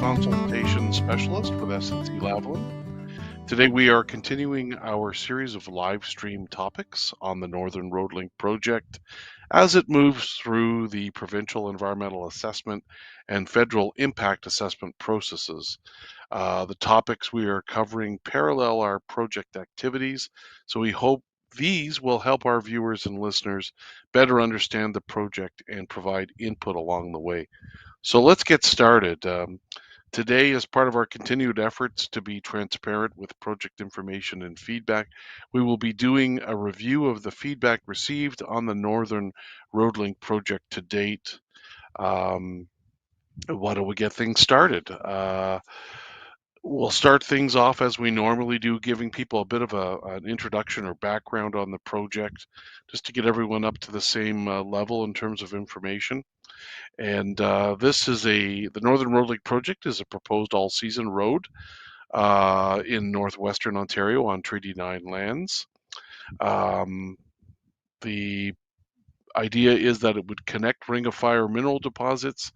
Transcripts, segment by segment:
Consultation Specialist with SNC Lavalin. Today we are continuing our series of live stream topics on the Northern Road Link project as it moves through the provincial environmental assessment and federal impact assessment processes. The topics we are covering parallel our project activities, so we hope these will help our viewers and listeners better understand the project and provide input along the way. So let's get started. Today, as part of our continued efforts to be transparent with project information and feedback, we will be doing a review of the feedback received on the Northern Road Link project to date. Why don't we get things started? We'll start things off as we normally do, giving people a bit of an introduction or background on the project, just to get everyone up to the same level in terms of information. And the Northern Road Link project is a proposed all-season road in northwestern Ontario on Treaty 9 lands. The idea is that it would connect Ring of Fire mineral deposits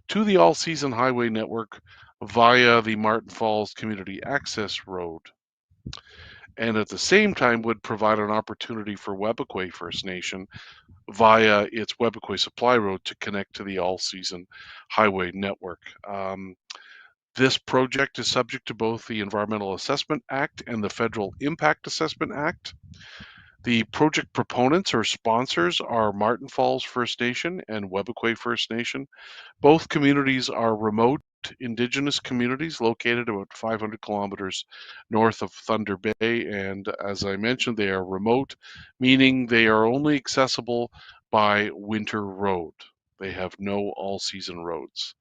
to the all-season highway network via the Martin Falls Community Access Road, and at the same time would provide an opportunity for Webequie First Nation via its Webequie Supply Road to connect to the all-season highway network. This project is subject to both the Environmental Assessment Act and the Federal Impact Assessment Act. The project proponents or sponsors are Martin Falls First Nation and Webequie First Nation. Both communities are remote Indigenous communities located about 500 kilometers north of Thunder Bay, and as I mentioned, they are remote, meaning they are only accessible by winter road. They have no all-season roads.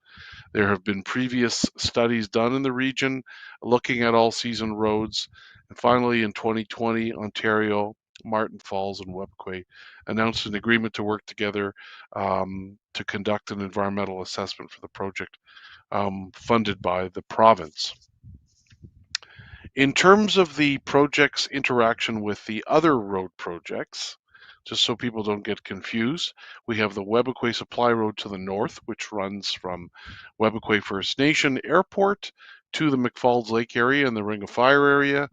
There have been previous studies done in the region looking at all-season roads, and finally in 2020, Ontario, Martin Falls, and Webequie announced an agreement to work together to conduct an environmental assessment for the project funded by the province. In terms of the project's interaction with the other road projects, just so people don't get confused, we have the Webequie Supply Road to the north, which runs from Webequie First Nation Airport to the McFalls Lake area and the Ring of Fire area.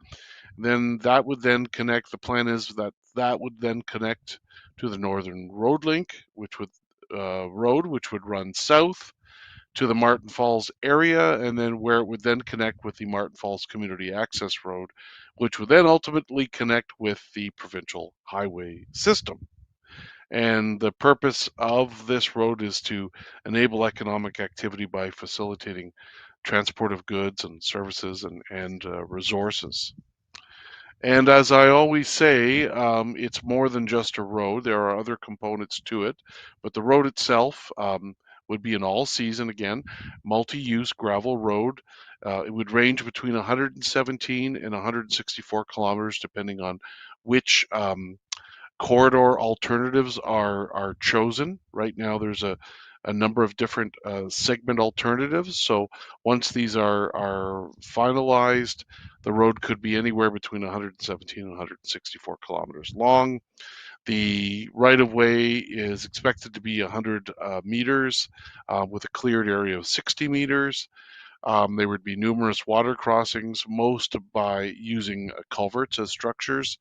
Then that would then connect, the plan is that that would then connect to the Northern Road Link, which would run south to the Martin Falls area, and then where it would then connect with the Martin Falls Community Access Road, which would then ultimately connect with the provincial highway system. And the purpose of this road is to enable economic activity by facilitating transport of goods and services and resources. And as I always say, it's more than just a road. There are other components to it, but the road itself would be an all-season, again, multi-use gravel road. It would range between 117 and 164 kilometers, depending on which corridor alternatives are chosen. Right now, there's a number of different segment alternatives. So once these are finalized, the road could be anywhere between 117 and 164 kilometers long. The right-of-way is expected to be 100 meters with a cleared area of 60 meters. There would be numerous water crossings, most by using culverts as structures.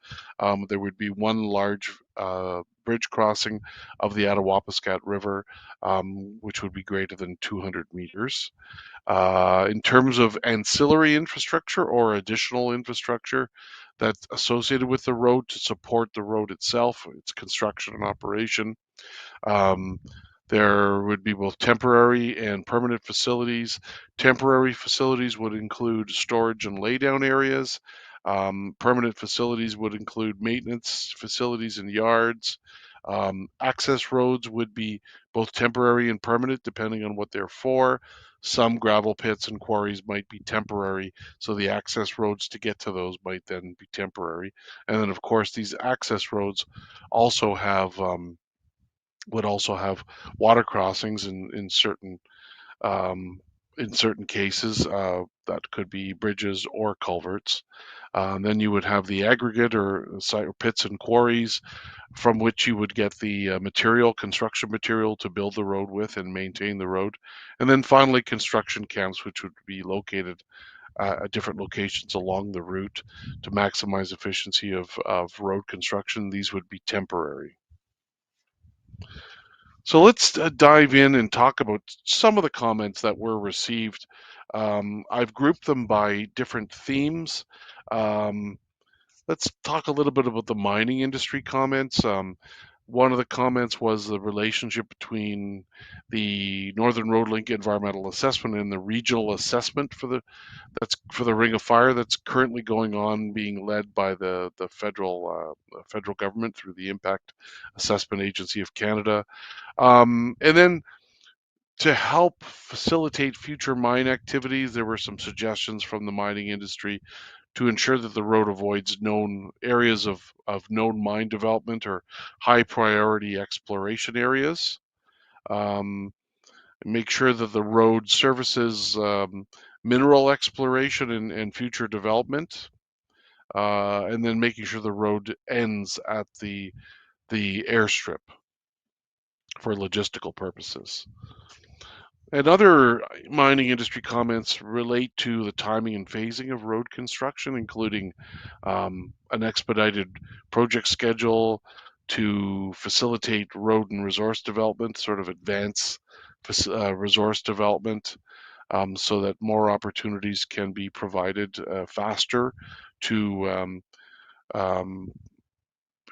There would be one large bridge crossing of the Attawapiskat River, which would be greater than 200 meters. In terms of ancillary infrastructure or additional infrastructure that's associated with the road to support the road itself, its construction and operation, there would be both temporary and permanent facilities. Temporary facilities would include storage and laydown areas. Permanent facilities would include maintenance facilities and yards. Access roads would be both temporary and permanent, depending on what they're for. Some gravel pits and quarries might be temporary, so the access roads to get to those might then be temporary. And then, of course, these access roads also have would also have water crossings in certain in certain cases, that could be bridges or culverts. Then you would have the aggregate or pits and quarries from which you would get the construction material to build the road with and maintain the road. And then finally, construction camps, which would be located at different locations along the route to maximize efficiency of road construction. These would be temporary. So let's dive in and talk about some of the comments that were received. I've grouped them by different themes. Um, let's talk a little bit about the mining industry comments. One of the comments was the relationship between the Northern Road Link environmental assessment and the regional assessment for the Ring of Fire that's currently going on, being led by the federal government through the Impact Assessment Agency of Canada. And then to help facilitate future mine activities, there were some suggestions from the mining industry to ensure that the road avoids known areas of known mine development or high priority exploration areas. Um, make sure that the road services mineral exploration and future development, and then making sure the road ends at the airstrip for logistical purposes. And other mining industry comments relate to the timing and phasing of road construction, including an expedited project schedule to facilitate road and resource development, sort of advance resource development, so that more opportunities can be provided faster to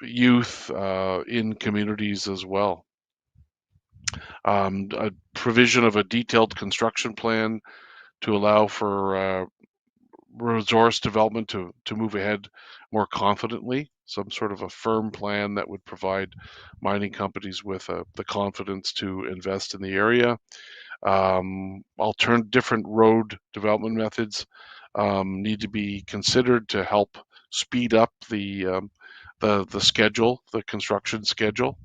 youth in communities as well. A provision of a detailed construction plan to allow for resource development to move ahead more confidently, some sort of a firm plan that would provide mining companies with the confidence to invest in the area. Different road development methods need to be considered to help speed up the schedule, the construction schedule.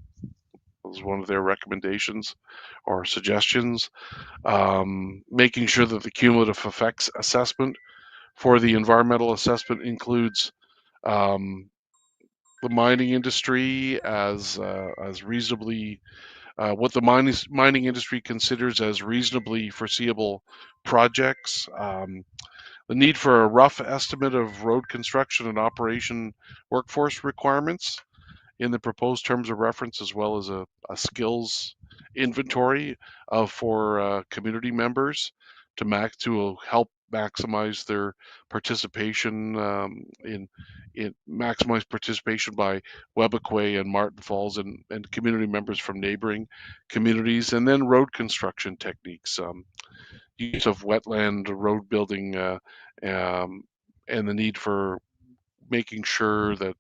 That was one of their recommendations or suggestions. Making sure that the cumulative effects assessment for the environmental assessment includes the mining industry as reasonably what the mining industry considers as reasonably foreseeable projects. The need for a rough estimate of road construction and operation workforce requirements in the proposed terms of reference, as well as a skills inventory for community members to help maximize their participation in maximize participation by Webequie and Martin Falls and community members from neighboring communities, and then road construction techniques, use of wetland road building, and the need for making sure that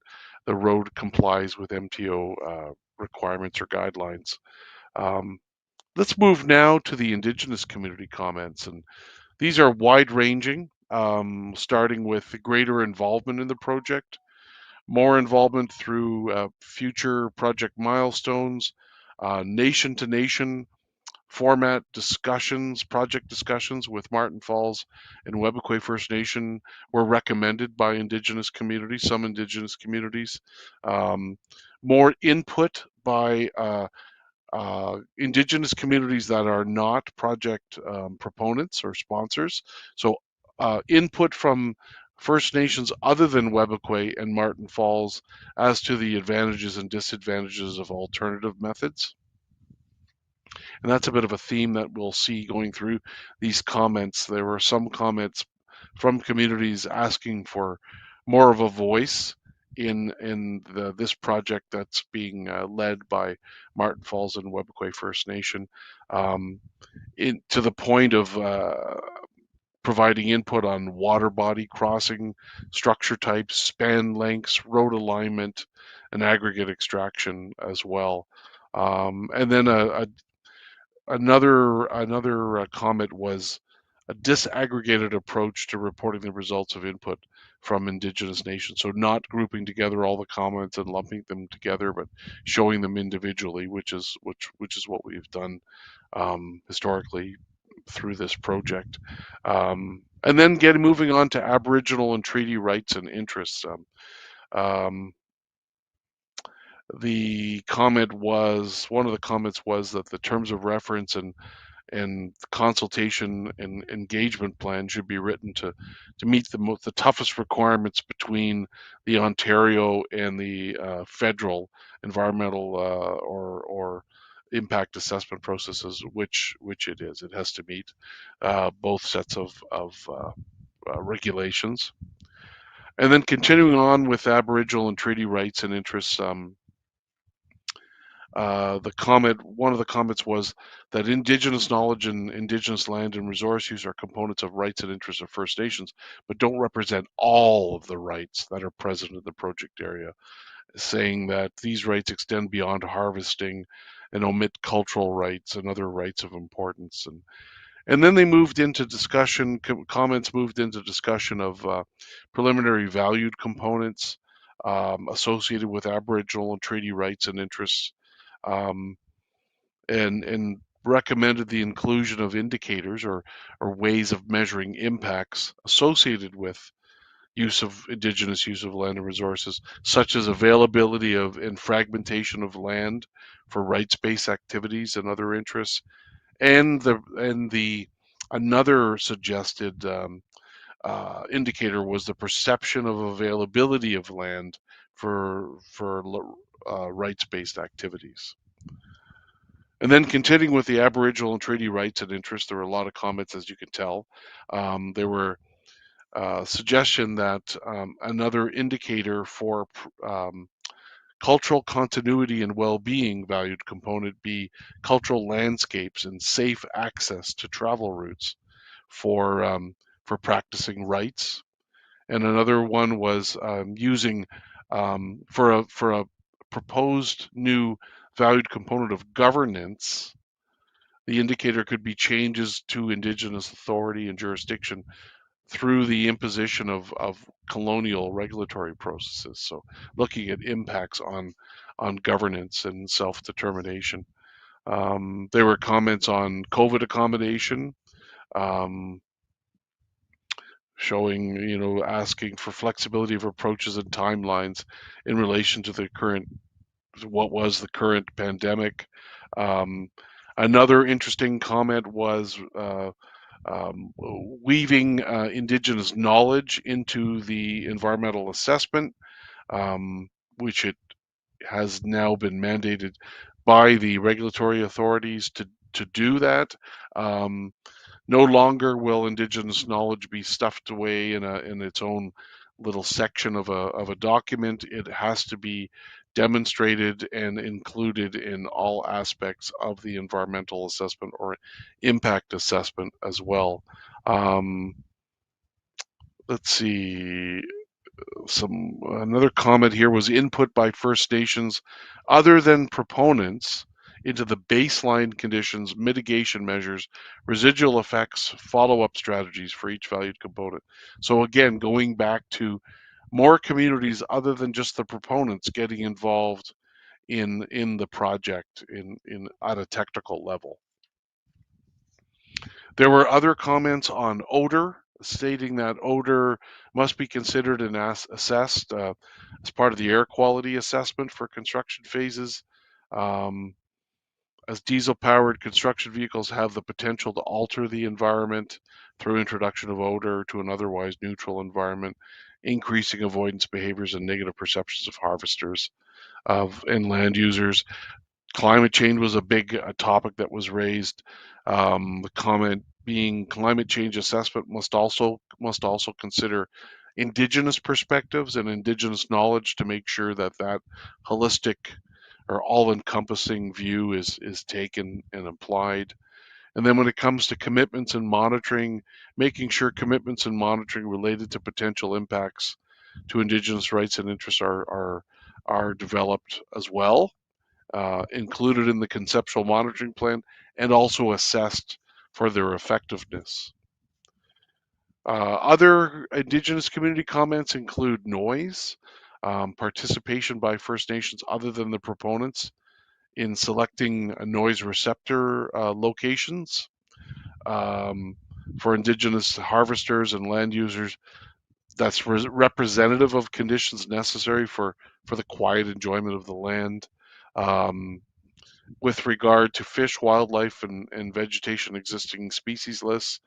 the road complies with MTO requirements or guidelines. Um, let's move now to the Indigenous community comments, and these are wide-ranging, starting with greater involvement in the project, more involvement through future project milestones, nation-to-nation format discussions, project discussions with Martin Falls and Webequie First Nation were recommended by Indigenous communities, some Indigenous communities. Um, More input by Indigenous communities that are not project proponents or sponsors. So input from First Nations other than Webequie and Martin Falls as to the advantages and disadvantages of alternative methods. And that's a bit of a theme that we'll see going through these comments. There were some comments from communities asking for more of a voice in this project that's being led by Martin Falls and Webequie First Nation, to the point of providing input on water body crossing, structure types, span lengths, road alignment, and aggregate extraction as well. And then another comment was a disaggregated approach to reporting the results of input from Indigenous nations. So not grouping together all the comments and lumping them together, but showing them individually, which is what we've done historically through this project. And then moving on to Aboriginal and treaty rights and interests. Um, the comment was one of the comments was that the terms of reference and consultation and engagement plan should be written to meet the toughest requirements between the Ontario and the federal environmental or impact assessment processes, which it is. It has to meet both sets of regulations. And then continuing on with Aboriginal and treaty rights and interests, one of the comments was that Indigenous knowledge and Indigenous land and resource use are components of rights and interests of First Nations, but don't represent all of the rights that are present in the project area, saying that these rights extend beyond harvesting and omit cultural rights and other rights of importance. And then they moved into discussion, comments moved into discussion of preliminary valued components associated with Aboriginal and treaty rights and interests, um, and recommended the inclusion of indicators or ways of measuring impacts associated with use of Indigenous use of land and resources, such as availability of and fragmentation of land for rights-based activities and other interests, and the another suggested indicator was the perception of availability of land for rights-based activities. And then continuing with the Aboriginal and treaty rights and interests, there were a lot of comments, as you can tell. There were suggestion that another indicator for cultural continuity and well-being valued component be cultural landscapes and safe access to travel routes for practicing rights. And another one was using for a proposed new valued component of governance. The indicator could be changes to Indigenous authority and jurisdiction through the imposition of colonial regulatory processes. So looking at impacts on governance and self-determination. There were comments on COVID accommodation, um, showing, asking for flexibility of approaches and timelines in relation to what was the current pandemic. Um, Another interesting comment was weaving Indigenous knowledge into the environmental assessment, which it has now been mandated by the regulatory authorities to do that. Um, no longer will Indigenous knowledge be stuffed away in its own little section of a document. It has to be demonstrated and included in all aspects of the environmental assessment or impact assessment as well. Um, let's see. Another comment here was input by First Nations other than proponents into the baseline conditions, mitigation measures, residual effects, follow-up strategies for each valued component. So again, going back to more communities other than just the proponents getting involved in the project in at a technical level. There were other comments on odor, stating that odor must be considered and assessed as part of the air quality assessment for construction phases, um, as diesel-powered construction vehicles have the potential to alter the environment through introduction of odor to an otherwise neutral environment, increasing avoidance behaviors and negative perceptions of harvesters and land users. Climate change was a big topic that was raised. The comment being climate change assessment must also consider Indigenous perspectives and Indigenous knowledge to make sure that that holistic or all-encompassing view is taken and applied. And then when it comes to commitments and monitoring, making sure commitments and monitoring related to potential impacts to Indigenous rights and interests are developed as well, included in the conceptual monitoring plan, and also assessed for their effectiveness. Other Indigenous community comments include noise, participation by First Nations other than the proponents in selecting noise receptor locations, for Indigenous harvesters and land users that's representative of conditions necessary for the quiet enjoyment of the land. Um, with regard to fish, wildlife, and vegetation existing species lists,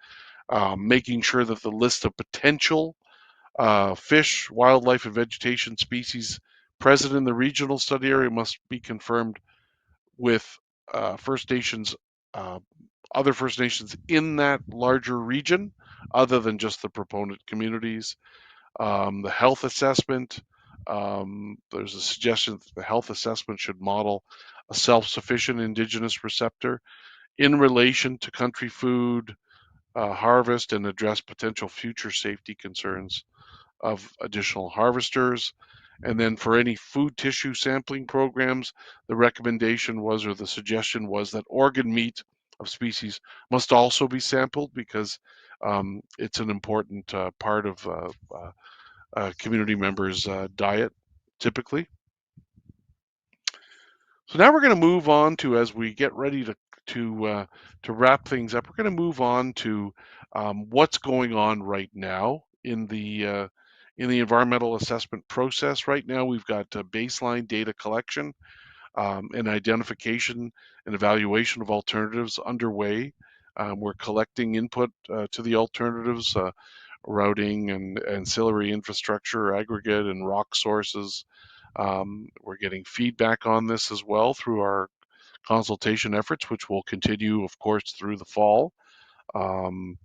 making sure that the list of potential fish, wildlife, and vegetation species present in the regional study area must be confirmed with First Nations, uh, other First Nations in that larger region, other than just the proponent communities. The health assessment, there's a suggestion that the health assessment should model a self-sufficient Indigenous receptor in relation to country food harvest and address potential future safety concerns of additional harvesters. And then for any food tissue sampling programs, the recommendation was, or the suggestion was, that organ meat of species must also be sampled because it's an important part of community members' diet typically. So now we're going to move on to, as we get ready to wrap things up, we're going to move on to what's going on right now in the environmental assessment process. Right now, we've got baseline data collection and identification and evaluation of alternatives underway. We're collecting input to the alternatives, routing and ancillary infrastructure, aggregate and rock sources. We're getting feedback on this as well through our consultation efforts, which will continue, of course, through the fall. Um,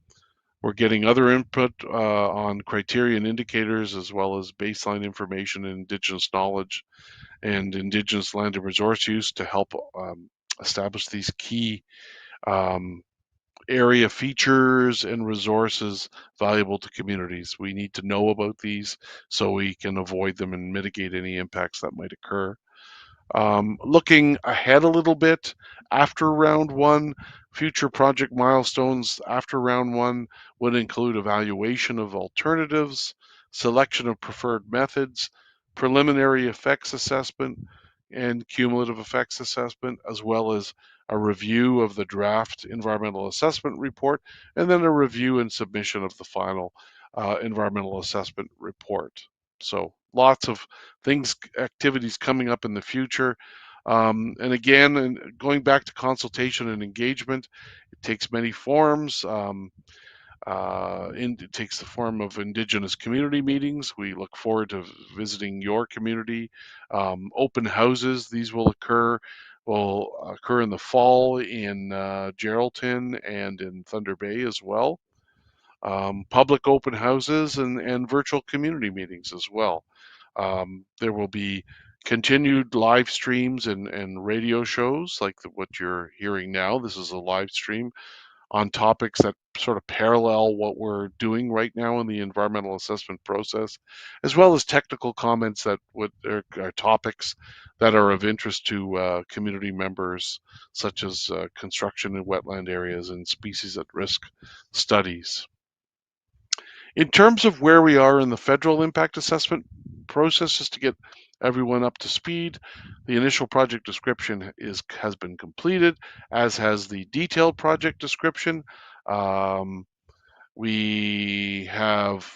we're getting other input on criteria and indicators, as well as baseline information and Indigenous knowledge and Indigenous land and resource use to help establish these key um, area features and resources valuable to communities. We need to know about these so we can avoid them and mitigate any impacts that might occur. Looking ahead a little bit after round one, future project milestones after round one would include evaluation of alternatives, selection of preferred methods, preliminary effects assessment, and cumulative effects assessment, as well as a review of the draft environmental assessment report, and then a review and submission of the final environmental assessment report. So lots of things, activities coming up in the future. And again, and going back to consultation and engagement, it takes many forms. It takes the form of Indigenous community meetings. We look forward to visiting your community. Open houses, these will occur in the fall in Geraldton and in Thunder Bay as well. Public open houses and virtual community meetings as well. There will be continued live streams and radio shows like what you're hearing now. This is a live stream on topics that sort of parallel what we're doing right now in the environmental assessment process, as well as technical comments that are topics that are of interest to community members, such as construction in wetland areas and species at risk studies. In terms of where we are in the federal impact assessment process, just to get everyone up to speed, the initial project description has been completed, as has the detailed project description. Um, we have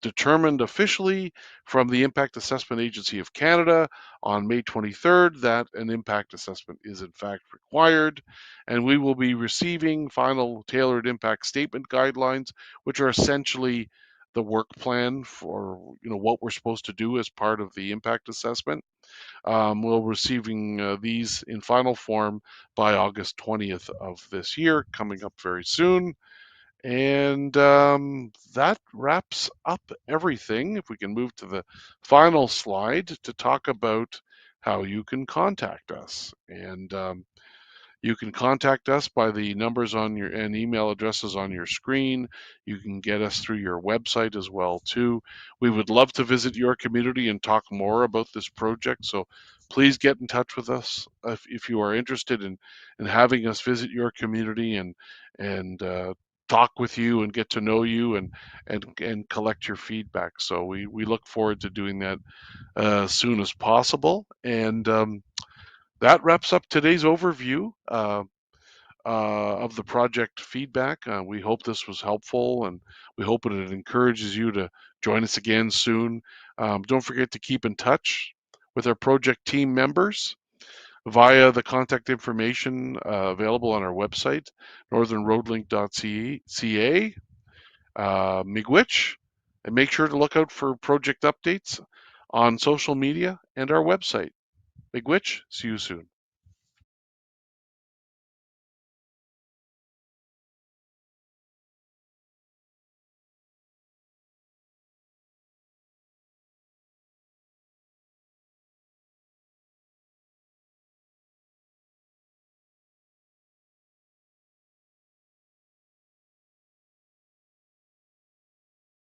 determined officially from the Impact Assessment Agency of Canada on May 23rd that an impact assessment is in fact required, and we will be receiving final tailored impact statement guidelines, which are essentially the work plan for what we're supposed to do as part of the impact assessment. We'll receiving these in final form by August 20th of this year, coming up very soon. And that wraps up everything. If we can move to the final slide to talk about how you can contact us. And you can contact us by the numbers on your and email addresses on your screen. You can get us through your website as well too. We would love to visit your community and talk more about this project. So please get in touch with us if you are interested in having us visit your community and talk with you and get to know you and collect your feedback. So we look forward to doing that as soon as possible. And that wraps up today's overview. of the project feedback. We hope this was helpful, and we hope it encourages you to join us again soon. Don't forget to keep in touch with our project team members via the contact information available on our website, northernroadlink.ca. Miigwech, and make sure to look out for project updates on social media and our website. Miigwech, see you soon.